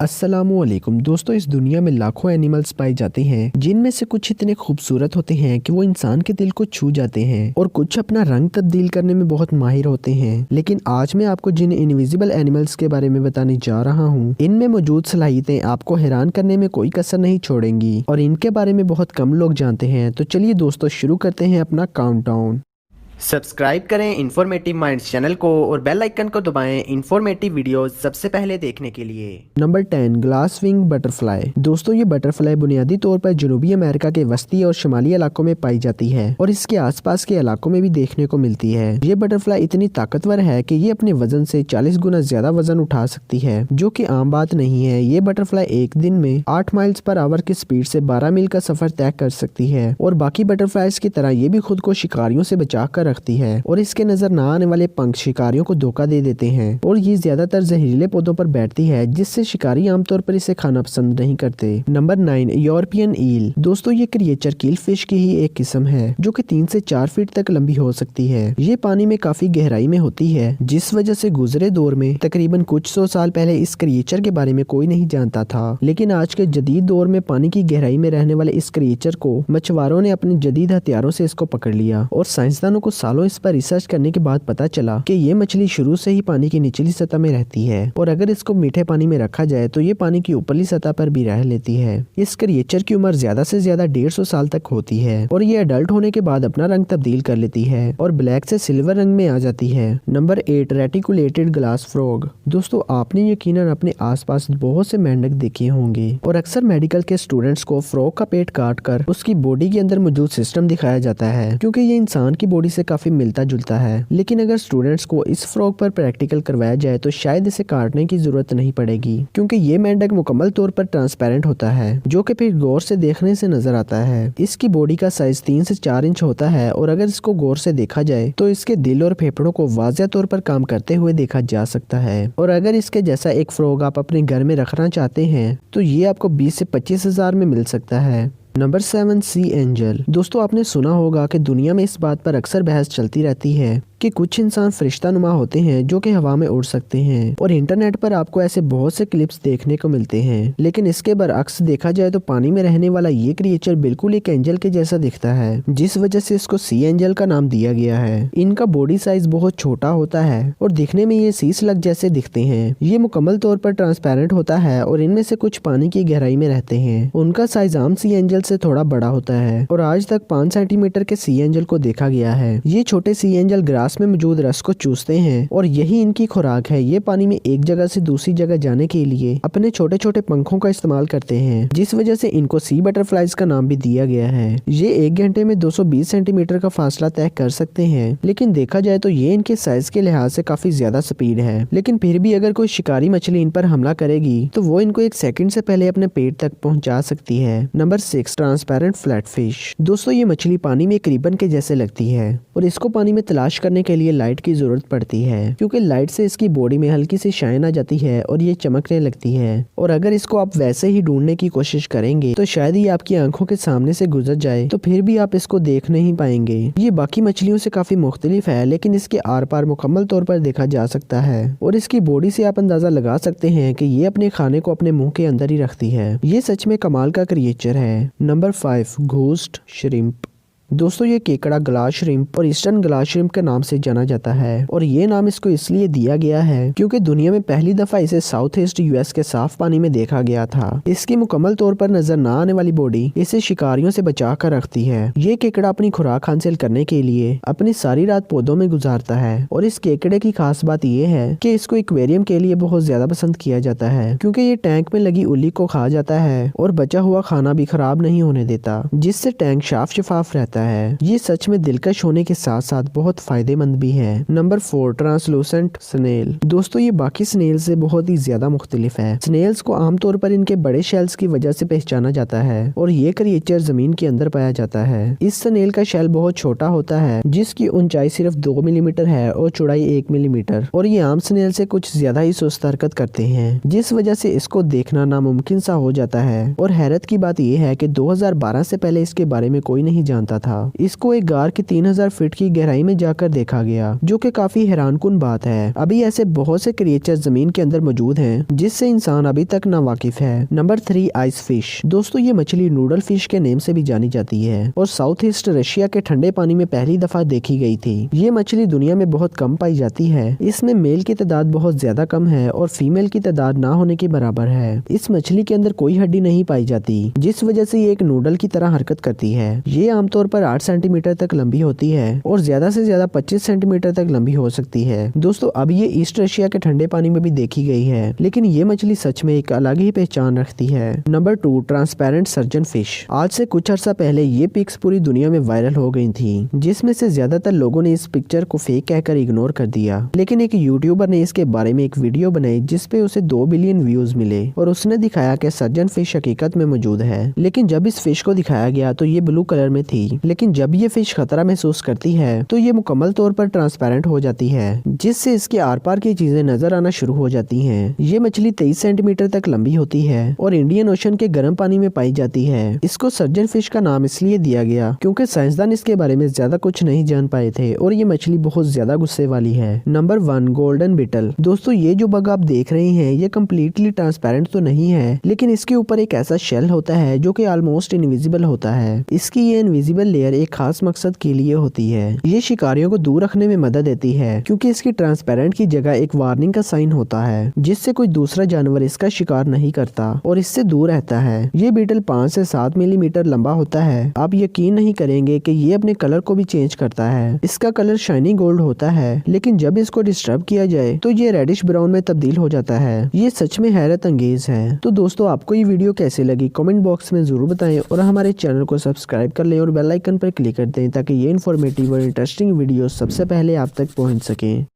अस्सलामुअलैकुम दोस्तों, इस दुनिया में लाखों एनिमल्स पाए जाते हैं जिनमें से कुछ इतने खूबसूरत होते हैं कि वो इंसान के दिल को छू जाते हैं और कुछ अपना रंग तब्दील करने में बहुत माहिर होते हैं। लेकिन आज मैं आपको जिन इनविजिबल एनिमल्स के बारे में बताने जा रहा हूँ, इनमें मौजूद सलाहियतें आपको हैरान करने में कोई कसर नहीं छोड़ेंगी और इनके बारे में बहुत कम लोग जानते हैं। तो चलिए दोस्तों, शुरू करते हैं अपना काउंटडाउन। सब्सक्राइब करें इन्फॉर्मेटिव माइंड्स चैनल को और बेल आइकन को दबाएं इन्फॉर्मेटिव वीडियोस सबसे पहले देखने के लिए। Number 10, glass wing butterfly. दोस्तों, ये बटरफ्लाई बुनियादी तौर पर जनूबी अमेरिका के वस्ती और शुमाली इलाकों में पाई जाती है और इसके आसपास के इलाकों में भी देखने को मिलती है। ये बटरफ्लाई इतनी ताकतवर है कि ये अपने वजन से 40 गुना ज्यादा वजन उठा सकती है, जो कि आम बात नहीं है। ये बटरफ्लाई एक दिन में 8 माइल्स पर आवर की स्पीड से 12 मील का सफर तय कर सकती है और बाकी बटरफ्लाइज की तरह ये भी खुद को शिकारियों से बचा कर रखती है और इसके नजर न आने वाले पंख शिकारियों को धोखा दे देते हैं और ये ज्यादातर जहरीले पौधों पर बैठती है, जिससे शिकारी आमतौर पर इसे खाना पसंद नहीं करते। नंबर 9, यूरोपियन ईल। दोस्तों, ये क्रिएचर कील फिश की ही एक किस्म है जो कि 3 से 4 फीट तक लंबी हो सकती है। ये पानी में काफी गहराई में होती है, जिस वजह से गुजरे दौर में तकरीबन कुछ 100 साल पहले इस क्रिएचर के बारे में कोई नहीं जानता था। लेकिन आज के जदीद दौर में पानी की गहराई में रहने वाले इस क्रिएचर को मछुआरों ने अपने जदीद हथियारों से इसको पकड़ लिया और साइंसदानों को सालों इस पर रिसर्च करने के बाद पता चला कि ये मछली शुरू से ही पानी की निचली सतह में रहती है और अगर इसको मीठे पानी में रखा जाए तो ये पानी की ऊपरली सतह पर भी रह लेती है। इस क्रिएचर की उम्र ज्यादा से ज्यादा 150 साल तक होती है और ये अडल्ट होने के बाद अपना रंग तब्दील कर लेती है और ब्लैक से सिल्वर रंग में आ जाती है। Number 8, reticulated glass frog. दोस्तों, आपने यकीनन अपने आसपास बहुत से मेंढक देखे होंगे और अक्सर मेडिकल के स्टूडेंट्स को फ्रॉग का पेट काट कर उसकी बॉडी के अंदर मौजूद सिस्टम दिखाया जाता है, क्योंकि ये इंसान की बॉडी से काफी मिलता जुलता है। लेकिन अगर स्टूडेंट्स को इस फ्रॉग पर प्रैक्टिकल करवाया जाए तो शायद इसे काटने की जरूरत नहीं पड़ेगी, क्योंकि ये मेंढक मुकम्मल तौर पर ट्रांसपेरेंट होता है, जो कि फिर गौर से देखने से नजर आता है। इसकी बॉडी का साइज 3 से 4 इंच होता है और अगर इसको गौर से देखा जाए तो इसके दिल और फेफड़ों को वाज़ेह तौर पर काम करते हुए देखा जा सकता है। और अगर इसके जैसा एक फ्रॉग आप अपने घर में रखना चाहते हैं तो ये आपको 20 से 25 हजार में मिल सकता है। नंबर 7, सी एंजल। दोस्तों, आपने सुना होगा कि दुनिया में इस बात पर अक्सर बहस चलती रहती है कि कुछ इंसान फरिश्ता नुमा होते हैं जो कि हवा में उड़ सकते हैं और इंटरनेट पर आपको ऐसे बहुत से क्लिप्स देखने को मिलते हैं। लेकिन इसके बरअक्स देखा जाए तो पानी में रहने वाला ये क्रिएचर बिल्कुल एक एंजल के जैसा दिखता है, जिस वजह से इसको सी एंजल का नाम दिया गया है। इनका बॉडी साइज बहुत छोटा होता है और दिखने में ये सी स्लग जैसे दिखते हैं। ये मुकम्मल तौर पर ट्रांसपेरेंट होता है और इनमें से कुछ पानी की गहराई में रहते हैं। उनका साइज आम सी एंजल से थोड़ा बड़ा होता है और आज तक 5 सेंटीमीटर के सी एंजल को देखा गया है। ये छोटे सी एंजल ग्रास में मौजूद रस को चूसते हैं और यही इनकी खुराक है। ये पानी में एक जगह से दूसरी जगह जाने के लिए अपने छोटे छोटे पंखों का इस्तेमाल करते हैं, जिस वजह से इनको सी बटरफ्लाइज का नाम भी दिया गया है। ये 1 घंटे में 220 सेंटीमीटर का फासला तय कर सकते हैं, लेकिन देखा जाए तो ये इनके साइज के लिहाज से काफी ज्यादा स्पीड है। लेकिन फिर भी अगर कोई शिकारी मछली इन पर हमला करेगी तो वो इनको 1 सेकंड से पहले अपने पेट तक पहुंचा सकती है। Number 6, transparent flat fish. दोस्तों, ये मछली पानी में एक रिबन के जैसे लगती है और इसको पानी में तलाश करने के लिए लाइट की जरूरत पड़ती है, क्योंकि लाइट से इसकी बॉडी में हल्की सी शाइन आ जाती है और ये चमकने लगती है। और अगर इसको आप वैसे ही ढूंढने की कोशिश करेंगे तो शायद ये आपकी आंखों के सामने से गुजर जाए, तो फिर भी आप इसको देख नहीं पाएंगे। ये बाकी मछलियों से काफी मुख्तलिफ है, लेकिन इसके आर पार मुकम्मल तौर पर देखा जा सकता है और इसकी बॉडी से आप अंदाजा लगा सकते हैं कि ये अपने खाने को अपने मुंह के अंदर ही रखती है। ये सच में कमाल का क्रिएचर है। Number 5, ghost shrimp. दोस्तों, ये केकड़ा ग्लास श्रिम्प और ईस्टर्न ग्लास श्रिम्प के नाम से जाना जाता है और ये नाम इसको इसलिए दिया गया है क्योंकि दुनिया में पहली दफा इसे साउथ ईस्ट यूएस के साफ पानी में देखा गया था। इसकी मुकम्मल तौर पर नजर न आने वाली बॉडी इसे शिकारियों से बचा कर रखती है। ये केकड़ा अपनी खुराक हासिल करने के लिए अपनी सारी रात पौधों में गुजारता है और इस केकड़े की खास बात ये है कि इसको एक्वेरियम के लिए बहुत ज्यादा पसंद किया जाता है, क्योंकि ये टैंक में लगी उल्ली को खा जाता है और बचा हुआ खाना भी खराब नहीं होने देता, जिससे टैंक साफ शफाफ रहता है। ये सच में दिलकश होने के साथ साथ बहुत फायदेमंद भी है। Number 4, translucent snail. दोस्तों, ये बाकी स्नेल से बहुत ही ज्यादा मुख्तलिफ है। स्नेल्स को आमतौर पर इनके बड़े शेल्स की वजह से पहचाना जाता है और ये क्रिएचर जमीन के अंदर पाया जाता है। इस स्नेल का शेल बहुत छोटा होता है, जिसकी ऊंचाई सिर्फ 2 मिलीमीटर है और चौड़ाई 1 मिलीमीटर, और ये आम स्नेल से कुछ ज्यादा ही सुस्त हरकत करते हैं, जिस वजह से इसको देखना नामुमकिन सा हो जाता है। और हैरत की बात यह है कि 2012 से पहले इसके बारे में कोई नहीं जानता था। था। इसको एक गार की 3000 फीट की गहराई में जाकर देखा गया, जो कि काफी हैरानकुन बात है। अभी ऐसे बहुत से क्रिएचर जमीन के अंदर मौजूद हैं जिससे इंसान अभी तक ना वाकिफ है। Number 3 ice fish. दोस्तों ये मछली नूडल फिश के नेम से भी जानी जाती है और साउथ ईस्ट रशिया के ठंडे पानी में पहली दफा देखी गई थी। ये मछली दुनिया में बहुत कम पाई जाती है। इसमें मेल की तादाद बहुत ज्यादा कम है और फीमेल की तादाद ना होने के बराबर है। इस मछली के अंदर कोई हड्डी नहीं पाई जाती, जिस वजह से ये एक नूडल की तरह हरकत करती है। ये आमतौर पर 8 सेंटीमीटर तक लंबी होती है और ज्यादा से ज्यादा 25 सेंटीमीटर तक लंबी हो सकती है। दोस्तों अब ये ईस्ट रशिया के ठंडे पानी में भी देखी गई है, लेकिन ये मछली सच में एक अलग ही पहचान रखती है। Number 2 transparent surgeon fish. आज से कुछ अर्सा पहले ये पिक्स पूरी दुनिया में वायरल हो गई थी, जिसमें से ज्यादातर लोगों ने इस पिक्चर को फेक कहकर इग्नोर कर दिया। लेकिन एक यूट्यूबर ने इसके बारे में एक वीडियो बनाई जिसपे उसे 2 बिलियन व्यूज मिले और उसने दिखाया कि सर्जन फिश हकीकत में मौजूद है। लेकिन जब इस फिश को दिखाया गया तो ये ब्लू कलर में थी, लेकिन जब ये फिश खतरा महसूस करती है तो ये मुकम्मल तौर पर ट्रांसपेरेंट हो जाती है, जिससे इसके आर पार की चीजें नजर आना शुरू हो जाती हैं। ये मछली 23 सेंटीमीटर तक लंबी होती है और इंडियन ओशन के गर्म पानी में पाई जाती है। इसको सर्जन फिश का नाम इसलिए दिया गया क्योंकि साइंसदान इसके बारे में ज्यादा कुछ नहीं जान पाए थे और ये मछली बहुत ज्यादा गुस्से वाली है। Number 1 golden beetle. दोस्तों ये जो बग आप देख रहे हैं ये कम्प्लीटली ट्रांसपेरेंट तो नहीं है, लेकिन इसके ऊपर एक ऐसा शेल होता है जो कि ऑलमोस्ट इनविजिबल होता है। इसकी ये इनविजिबल लेयर एक खास मकसद के लिए होती है। ये शिकारियों को दूर रखने में मदद देती है क्योंकि इसकी ट्रांसपेरेंट की जगह एक वार्निंग का साइन होता है, जिससे कोई दूसरा जानवर इसका शिकार नहीं करता और इससे दूर रहता है। ये बीटल 5 से 7 मिलीमीटर लंबा होता है। आप यकीन नहीं करेंगे कि ये अपने कलर को भी चेंज करता है। इसका कलर शाइनी गोल्ड होता है, लेकिन जब इसको डिस्टर्ब किया जाए तो ये रेडिश ब्राउन में तब्दील हो जाता है। ये सच में हैरत अंगेज है। तो दोस्तों आपको ये वीडियो कैसे लगी कमेंट बॉक्स में जरूर बताएं और हमारे चैनल को सब्सक्राइब कर लें और बेल आइकन पर क्लिक कर दें ताकि ये इन्फॉर्मेटिव और इंटरेस्टिंग वीडियो सबसे पहले आप तक पहुंच सकें।